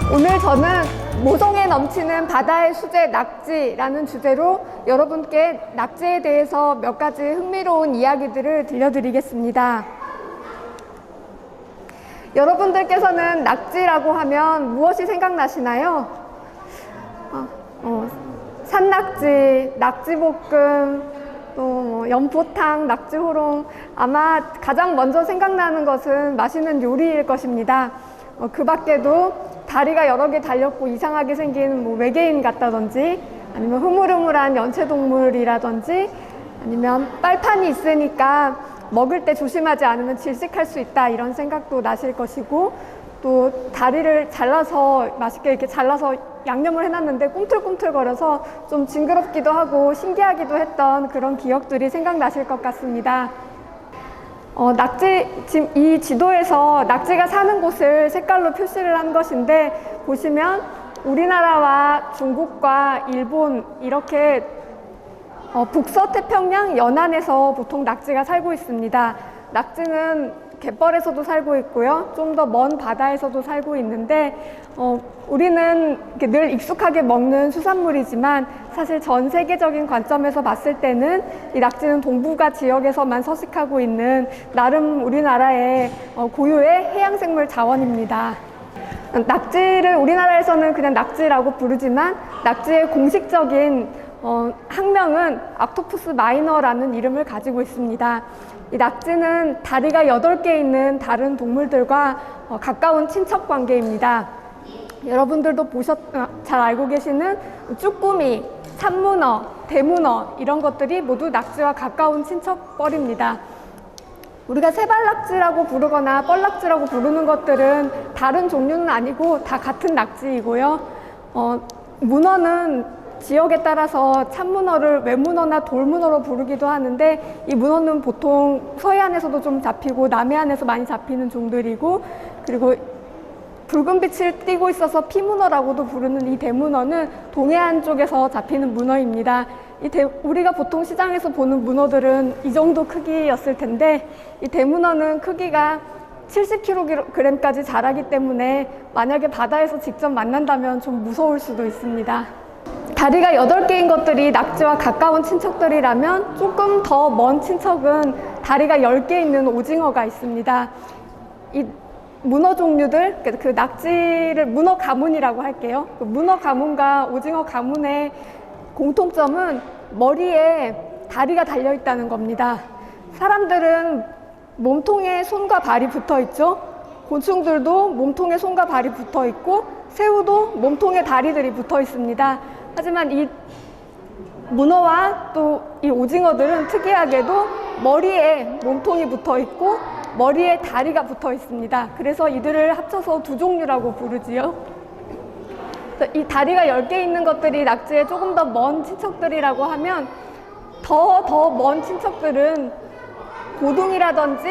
오늘 저는 모성에 넘치는 바다의 수제 낙지라는 주제로 여러분께 낙지에 대해서 몇 가지 흥미로운 이야기들을 들려드리겠습니다. 여러분들께서는 낙지라고 하면 무엇이 생각나시나요? 산낙지, 낙지볶음, 또 연포탕, 낙지호롱. 아마 가장 먼저 생각나는 것은 맛있는 요리일 것입니다. 그 밖에도 다리가 여러 개 달렸고 이상하게 생긴 외계인 같다든지, 아니면 흐물흐물한 연체동물이라든지, 아니면 빨판이 있으니까 먹을 때 조심하지 않으면 질식할 수 있다, 이런 생각도 나실 것이고, 또 다리를 잘라서 맛있게 이렇게 잘라서 양념을 해놨는데 꿈틀꿈틀거려서 좀 징그럽기도 하고 신기하기도 했던 그런 기억들이 생각나실 것 같습니다. 지금 이 지도에서 낙지가 사는 곳을 색깔로 표시를 한 것인데, 보시면 우리나라와 중국과 일본 이렇게 북서태평양 연안에서 보통 낙지가 살고 있습니다. 낙지는 갯벌에서도 살고 있고요, 좀 더 먼 바다에서도 살고 있는데, 우리는 늘 익숙하게 먹는 수산물이지만 사실 전 세계적인 관점에서 봤을 때는 이 낙지는 동북아 지역에서만 서식하고 있는 나름 우리나라의 고유의 해양생물 자원입니다. 낙지를 우리나라에서는 그냥 낙지라고 부르지만 낙지의 공식적인 학명은 악토푸스 마이너라는 이름을 가지고 있습니다. 이 낙지는 다리가 8개 있는 다른 동물들과 가까운 친척 관계입니다. 여러분들도 잘 알고 계시는 쭈꾸미, 참문어, 대문어 이런 것들이 모두 낙지와 가까운 친척벌입니다. 우리가 세발낙지라고 부르거나 뻘낙지라고 부르는 것들은 다른 종류는 아니고 다 같은 낙지이고요. 문어는 지역에 따라서 참문어를 외문어나 돌문어로 부르기도 하는데, 이 문어는 보통 서해안에서도 좀 잡히고 남해안에서 많이 잡히는 종들이고, 그리고 붉은 빛을 띠고 있어서 피문어라고도 부르는 이 대문어는 동해안 쪽에서 잡히는 문어입니다. 우리가 보통 시장에서 보는 문어들은 이 정도 크기였을 텐데, 이 대문어는 크기가 70kg까지 자라기 때문에 만약에 바다에서 직접 만난다면 좀 무서울 수도 있습니다. 다리가 8개인 것들이 낙지와 가까운 친척들이라면 조금 더 먼 친척은 다리가 10개 있는 오징어가 있습니다. 이 문어 종류들, 그 낙지를 문어 가문이라고 할게요. 그 문어 가문과 오징어 가문의 공통점은 머리에 다리가 달려 있다는 겁니다. 사람들은 몸통에 손과 발이 붙어 있죠. 곤충들도 몸통에 손과 발이 붙어 있고, 새우도 몸통에 다리들이 붙어 있습니다. 하지만 이 문어와 또 이 오징어들은 특이하게도 머리에 몸통이 붙어 있고 머리에 다리가 붙어 있습니다. 그래서 이들을 합쳐서 두 종류라고 부르지요. 이 다리가 10개 있는 것들이 낙지의 조금 더 먼 친척들이라고 하면, 더 먼 친척들은 고둥이라든지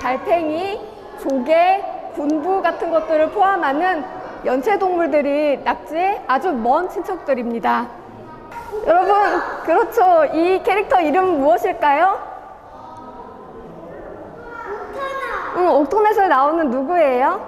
달팽이, 조개, 군부 같은 것들을 포함하는 연체동물들이 낙지의 아주 먼 친척들입니다. 여러분, 그렇죠. 이 캐릭터 이름 무엇일까요? 옥토넷에 나오는 누구예요?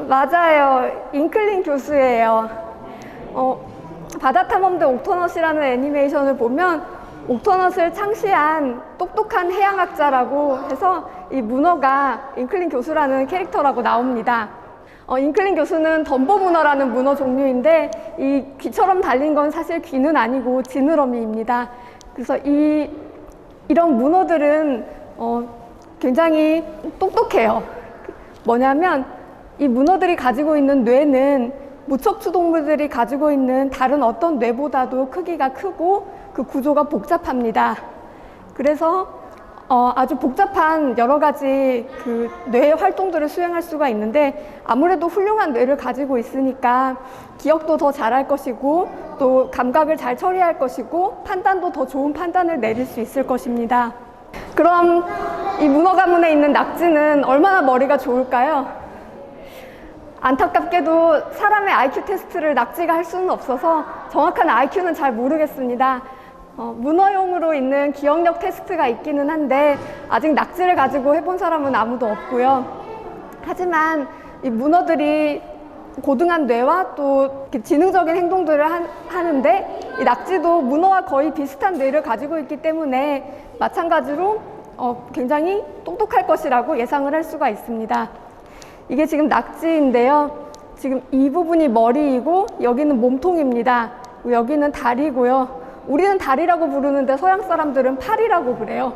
맞아요. 잉클린 교수예요. 바다탐험대 옥토넛이라는 애니메이션을 보면 옥토넛을 창시한 똑똑한 해양학자라고 해서 이 문어가 잉클린 교수라는 캐릭터라고 나옵니다. 잉클린 교수는 덤보문어라는 문어 종류인데, 이 귀처럼 달린 건 사실 귀는 아니고 지느러미입니다. 그래서 이런 문어들은 굉장히 똑똑해요. 뭐냐면 이 문어들이 가지고 있는 뇌는 무척추 동물들이 가지고 있는 다른 어떤 뇌보다도 크기가 크고 그 구조가 복잡합니다. 그래서 아주 복잡한 여러 가지 그 뇌의 활동들을 수행할 수가 있는데, 아무래도 훌륭한 뇌를 가지고 있으니까 기억도 더 잘할 것이고, 또 감각을 잘 처리할 것이고, 판단도 더 좋은 판단을 내릴 수 있을 것입니다. 그럼 이 문어 가문에 있는 낙지는 얼마나 머리가 좋을까요? 안타깝게도 사람의 IQ 테스트를 낙지가 할 수는 없어서 정확한 IQ는 잘 모르겠습니다. 문어용으로 있는 기억력 테스트가 있기는 한데 아직 낙지를 가지고 해본 사람은 아무도 없고요. 하지만 이 문어들이 고등한 뇌와 또 이렇게 지능적인 행동들을 하는데 이 낙지도 문어와 거의 비슷한 뇌를 가지고 있기 때문에 마찬가지로 굉장히 똑똑할 것이라고 예상을 할 수가 있습니다. 이게 지금 낙지인데요. 지금 이 부분이 머리이고 여기는 몸통입니다. 여기는 다리고요. 우리는 다리라고 부르는데 서양 사람들은 팔이라고 그래요.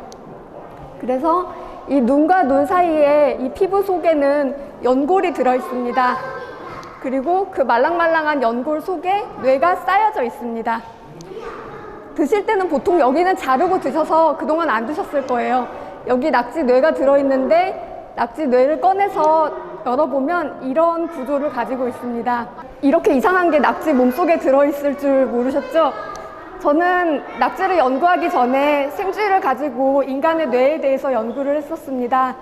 그래서 이 눈과 눈 사이에 이 피부 속에는 연골이 들어 있습니다. 그리고 그 말랑말랑한 연골 속에 뇌가 쌓여져 있습니다. 드실 때는 보통 여기는 자르고 드셔서 그동안 안 드셨을 거예요. 여기 낙지 뇌가 들어있는데 낙지 뇌를 꺼내서 열어보면 이런 구조를 가지고 있습니다. 이렇게 이상한 게 낙지 몸속에 들어있을 줄 모르셨죠? 저는 낙지를 연구하기 전에 생쥐를 가지고 인간의 뇌에 대해서 연구를 했었습니다.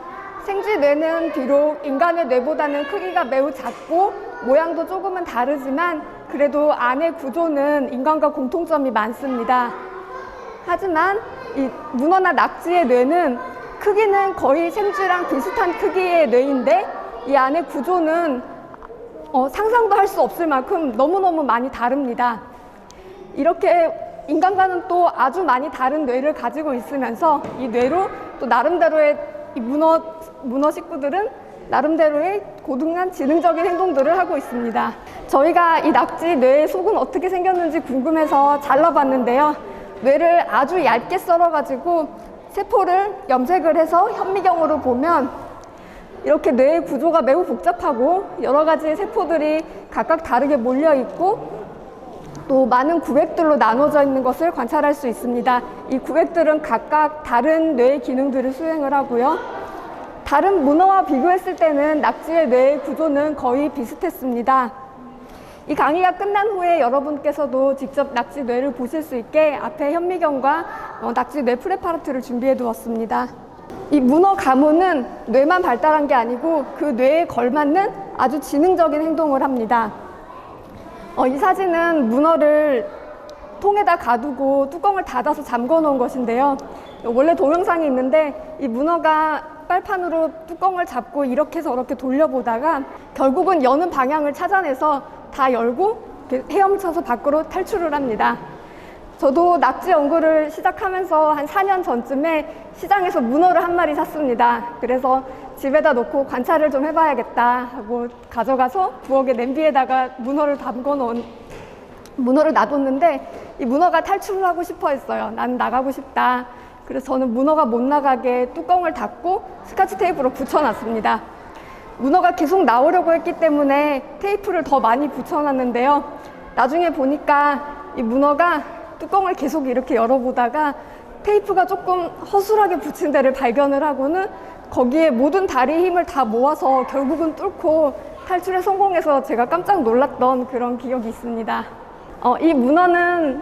생쥐 뇌는 비록 인간의 뇌보다는 크기가 매우 작고 모양도 조금은 다르지만 그래도 안의 구조는 인간과 공통점이 많습니다. 하지만 이 문어나 낙지의 뇌는 크기는 거의 생쥐랑 비슷한 크기의 뇌인데 이 안의 구조는 상상도 할 수 없을 만큼 너무너무 많이 다릅니다. 이렇게 인간과는 또 아주 많이 다른 뇌를 가지고 있으면서 이 뇌로 또 나름대로의 이 문어 식구들은 나름대로의 고등한 지능적인 행동들을 하고 있습니다. 저희가 이 낙지 뇌의 속은 어떻게 생겼는지 궁금해서 잘라봤는데요. 뇌를 아주 얇게 썰어가지고 세포를 염색을 해서 현미경으로 보면 이렇게 뇌의 구조가 매우 복잡하고 여러 가지 세포들이 각각 다르게 몰려 있고 또 많은 구획들로 나눠져 있는 것을 관찰할 수 있습니다. 이 구획들은 각각 다른 뇌의 기능들을 수행을 하고요. 다른 문어와 비교했을 때는 낙지의 뇌의 구조는 거의 비슷했습니다. 이 강의가 끝난 후에 여러분께서도 직접 낙지 뇌를 보실 수 있게 앞에 현미경과 낙지 뇌 프레파라트를 준비해 두었습니다. 이 문어 가문은 뇌만 발달한 게 아니고 그 뇌에 걸맞는 아주 지능적인 행동을 합니다. 이 사진은 문어를 통에다 가두고 뚜껑을 닫아서 잠궈 놓은 것인데요. 원래 동영상이 있는데 이 문어가 빨판으로 뚜껑을 잡고 이렇게 저렇게 돌려보다가 결국은 여는 방향을 찾아내서 다 열고 헤엄쳐서 밖으로 탈출을 합니다. 저도 낙지 연구를 시작하면서 한 4년 전쯤에 시장에서 문어를 한 마리 샀습니다. 그래서 집에다 놓고 관찰을 좀 해봐야겠다 하고 가져가서 부엌에 냄비에다가 문어를 놔뒀는데 이 문어가 탈출을 하고 싶어 했어요. 난 나가고 싶다. 그래서 저는 문어가 못 나가게 뚜껑을 닫고 스카치 테이프로 붙여놨습니다. 문어가 계속 나오려고 했기 때문에 테이프를 더 많이 붙여놨는데요. 나중에 보니까 이 문어가 뚜껑을 계속 이렇게 열어보다가 테이프가 조금 허술하게 붙인 데를 발견을 하고는 거기에 모든 다리 힘을 다 모아서 결국은 뚫고 탈출에 성공해서 제가 깜짝 놀랐던 그런 기억이 있습니다. 이 문어는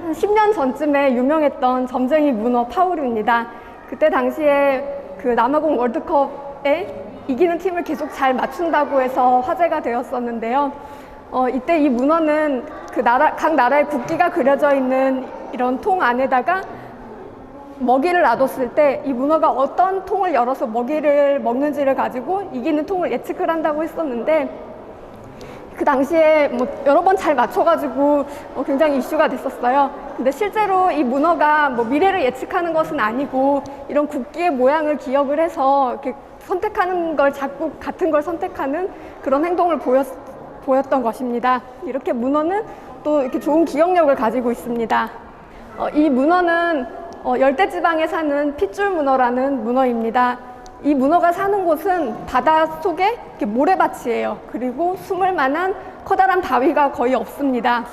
한 10년 전쯤에 유명했던 점쟁이 문어 파울입니다. 그때 당시에 그 남아공 월드컵에 이기는 팀을 계속 잘 맞춘다고 해서 화제가 되었었는데요. 이때 이 문어는 각 나라의 국기가 그려져 있는 이런 통 안에다가 먹이를 놔뒀을 때 이 문어가 어떤 통을 열어서 먹이를 먹는지를 가지고 이기는 통을 예측을 한다고 했었는데 그 당시에 여러 번 잘 맞춰가지고 굉장히 이슈가 됐었어요. 근데 실제로 이 문어가 미래를 예측하는 것은 아니고 이런 국기의 모양을 기억을 해서 이렇게 선택하는 걸 자꾸 같은 걸 선택하는 그런 행동을 보였던 것입니다. 이렇게 문어는 또 이렇게 좋은 기억력을 가지고 있습니다. 이 문어는 열대지방에 사는 핏줄 문어라는 문어입니다. 이 문어가 사는 곳은 바다 속에 이렇게 모래밭이에요. 그리고 숨을 만한 커다란 바위가 거의 없습니다.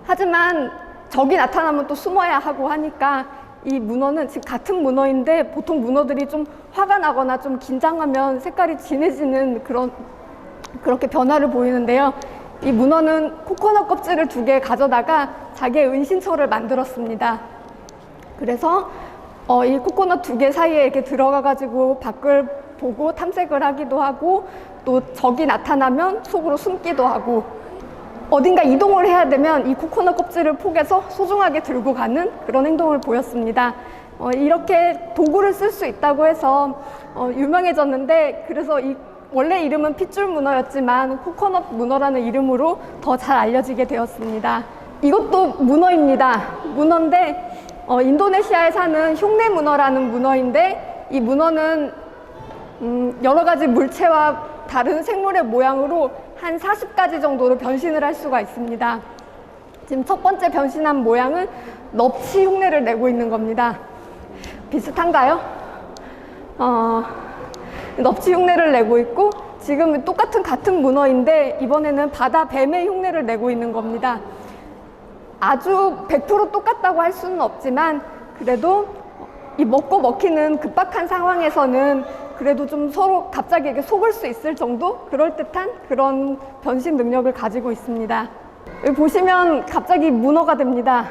하지만 적이 나타나면 또 숨어야 하고 하니까 이 문어는 지금 같은 문어인데 보통 문어들이 좀 화가 나거나 좀 긴장하면 색깔이 진해지는 그렇게 변화를 보이는데요. 이 문어는 코코넛 껍질을 2개 가져다가 자기의 은신처를 만들었습니다. 그래서 이 코코넛 2개 사이에 이렇게 들어가가지고 밖을 보고 탐색을 하기도 하고 또 적이 나타나면 속으로 숨기도 하고 어딘가 이동을 해야 되면 이 코코넛 껍질을 포개서 소중하게 들고 가는 그런 행동을 보였습니다. 이렇게 도구를 쓸 수 있다고 해서 유명해졌는데 그래서 이 원래 이름은 핏줄 문어였지만 코코넛 문어라는 이름으로 더 잘 알려지게 되었습니다. 이것도 문어입니다. 문어인데 인도네시아에 사는 흉내 문어라는 문어인데, 이 문어는 여러 가지 물체와 다른 생물의 모양으로 한 40가지 정도로 변신을 할 수가 있습니다. 지금 첫 번째 변신한 모양은 넙치 흉내를 내고 있는 겁니다. 비슷한가요? 넙치 흉내를 내고 있고, 지금 같은 문어인데 이번에는 바다 뱀의 흉내를 내고 있는 겁니다. 아주 100% 똑같다고 할 수는 없지만, 그래도 이 먹고 먹히는 급박한 상황에서는 그래도 좀 서로 갑자기 이렇게 속을 수 있을 정도? 그럴듯한 그런 변신 능력을 가지고 있습니다. 여기 보시면 갑자기 문어가 됩니다.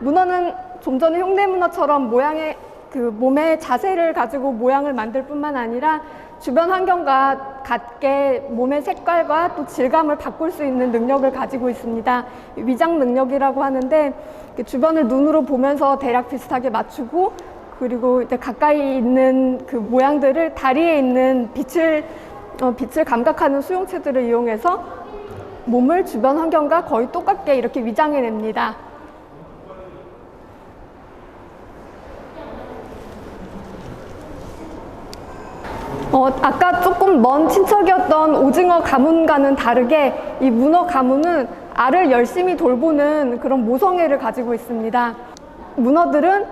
문어는 좀 전에 흉내 문어처럼 모양의 몸의 자세를 가지고 모양을 만들 뿐만 아니라 주변 환경과 같게 몸의 색깔과 또 질감을 바꿀 수 있는 능력을 가지고 있습니다. 위장 능력이라고 하는데, 주변을 눈으로 보면서 대략 비슷하게 맞추고, 그리고 이제 가까이 있는 그 모양들을 다리에 있는 빛을 감각하는 수용체들을 이용해서 몸을 주변 환경과 거의 똑같게 이렇게 위장해냅니다. 아까 조금 먼 친척이었던 오징어 가문과는 다르게 이 문어 가문은 알을 열심히 돌보는 그런 모성애를 가지고 있습니다. 문어들은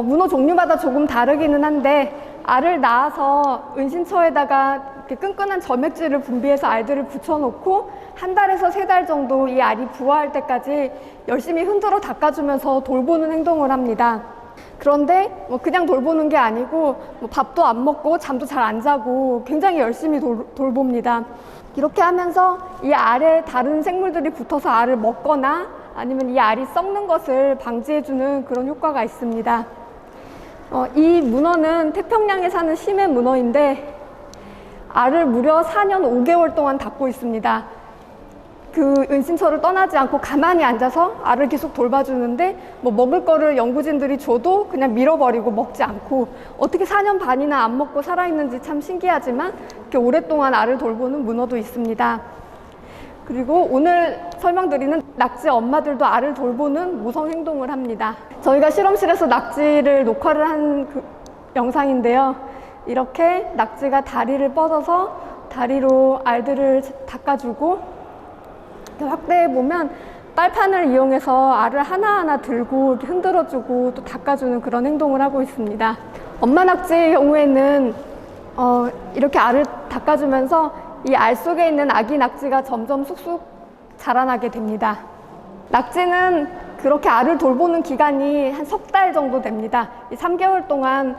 문어 종류마다 조금 다르기는 한데, 알을 낳아서 은신처에다가 이렇게 끈끈한 점액질을 분비해서 알들을 붙여놓고 한 달에서 3달 정도 이 알이 부화할 때까지 열심히 흔들어 닦아주면서 돌보는 행동을 합니다. 그런데 그냥 돌보는 게 아니고 밥도 안 먹고 잠도 잘 안 자고 굉장히 열심히 돌봅니다. 이렇게 하면서 이 알에 다른 생물들이 붙어서 알을 먹거나 아니면 이 알이 썩는 것을 방지해주는 그런 효과가 있습니다. 이 문어는 태평양에 사는 심해 문어인데 알을 무려 4년 5개월 동안 닦고 있습니다. 그 은신처를 떠나지 않고 가만히 앉아서 알을 계속 돌봐주는데, 먹을 거를 연구진들이 줘도 그냥 밀어버리고 먹지 않고, 어떻게 4년 반이나 안 먹고 살아있는지 참 신기하지만 이렇게 오랫동안 알을 돌보는 문어도 있습니다. 그리고 오늘 설명드리는 낙지 엄마들도 알을 돌보는 모성 행동을 합니다. 저희가 실험실에서 낙지를 녹화를 한 그 영상인데요. 이렇게 낙지가 다리를 뻗어서 다리로 알들을 닦아주고, 확대해보면 빨판을 이용해서 알을 하나하나 들고 이렇게 흔들어주고 또 닦아주는 그런 행동을 하고 있습니다. 엄마 낙지의 경우에는 이렇게 알을 닦아주면서 이 알 속에 있는 아기 낙지가 점점 쑥쑥 자라나게 됩니다. 낙지는 그렇게 알을 돌보는 기간이 한 3달 정도 됩니다. 이 3개월 동안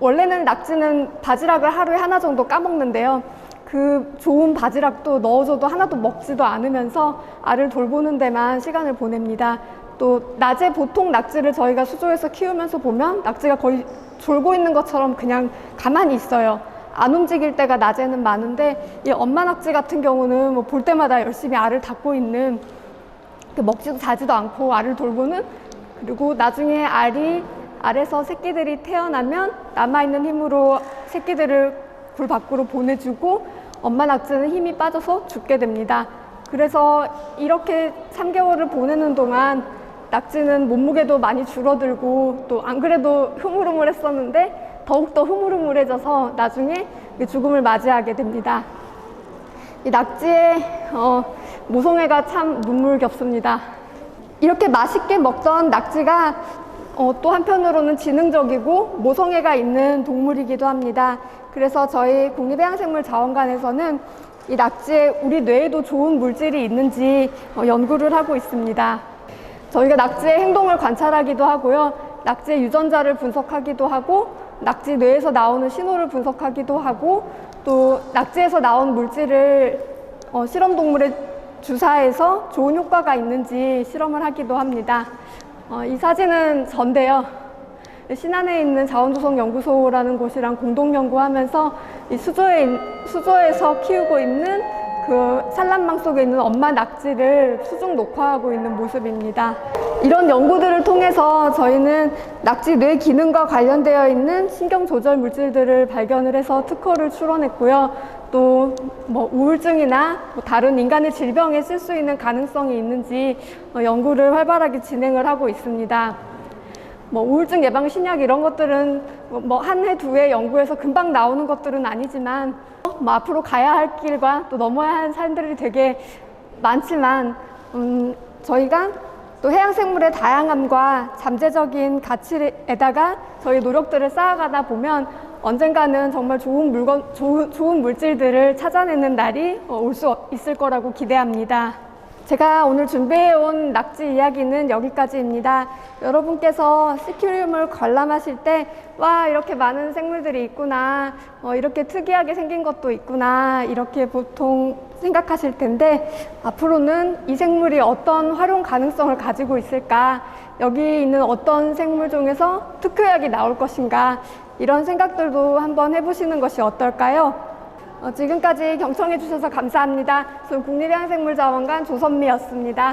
원래는 낙지는 바지락을 하루에 하나 정도 까먹는데요. 그 좋은 바지락도 넣어줘도 하나도 먹지도 않으면서 알을 돌보는 데만 시간을 보냅니다. 또 낮에 보통 낙지를 저희가 수조에서 키우면서 보면 낙지가 거의 졸고 있는 것처럼 그냥 가만히 있어요. 안 움직일 때가 낮에는 많은데, 이 엄마 낙지 같은 경우는 볼 때마다 열심히 알을 닦고 있는, 먹지도 자지도 않고 알을 돌보는, 그리고 나중에 알에서 새끼들이 태어나면 남아있는 힘으로 새끼들을 굴 밖으로 보내주고 엄마 낙지는 힘이 빠져서 죽게 됩니다. 그래서 이렇게 3개월을 보내는 동안 낙지는 몸무게도 많이 줄어들고, 또 안 그래도 흐물흐물했었는데 더욱더 흐물흐물해져서 나중에 죽음을 맞이하게 됩니다. 이 낙지의 모성애가 참 눈물겹습니다. 이렇게 맛있게 먹던 낙지가 또 한편으로는 지능적이고 모성애가 있는 동물이기도 합니다. 그래서 저희 국립해양생물자원관에서는 이 낙지에 우리 뇌에도 좋은 물질이 있는지 연구를 하고 있습니다. 저희가 낙지의 행동을 관찰하기도 하고요. 낙지의 유전자를 분석하기도 하고, 낙지 뇌에서 나오는 신호를 분석하기도 하고, 또 낙지에서 나온 물질을 실험동물에 주사해서 좋은 효과가 있는지 실험을 하기도 합니다. 이 사진은 전데요. 신안에 있는 자원조성연구소라는 곳이랑 공동 연구하면서 이 수조에서 키우고 있는 그 산란망 속에 있는 엄마 낙지를 수중 녹화하고 있는 모습입니다. 이런 연구들을 통해서 저희는 낙지 뇌 기능과 관련되어 있는 신경 조절 물질들을 발견을 해서 특허를 출원했고요. 또 뭐 우울증이나 뭐 다른 인간의 질병에 쓸 수 있는 가능성이 있는지 연구를 활발하게 진행을 하고 있습니다. 뭐 우울증 예방 신약 이런 것들은 뭐 한 해, 두 해 연구에서 금방 나오는 것들은 아니지만 뭐 앞으로 가야 할 길과 또 넘어야 할 산들이 되게 많지만 저희가 또 해양생물의 다양함과 잠재적인 가치에다가 저희 노력들을 쌓아가다 보면 언젠가는 정말 좋은 물질들을 찾아내는 날이 올 수 있을 거라고 기대합니다. 제가 오늘 준비해온 낙지 이야기는 여기까지입니다. 여러분께서 시큐리움을 관람하실 때 와, 이렇게 많은 생물들이 있구나, 이렇게 특이하게 생긴 것도 있구나, 이렇게 보통 생각하실 텐데 앞으로는 이 생물이 어떤 활용 가능성을 가지고 있을까, 여기 있는 어떤 생물 중에서 특효약이 나올 것인가, 이런 생각들도 한번 해보시는 것이 어떨까요? 지금까지 경청해 주셔서 감사합니다. 저는 국립해양생물자원관 조선미였습니다.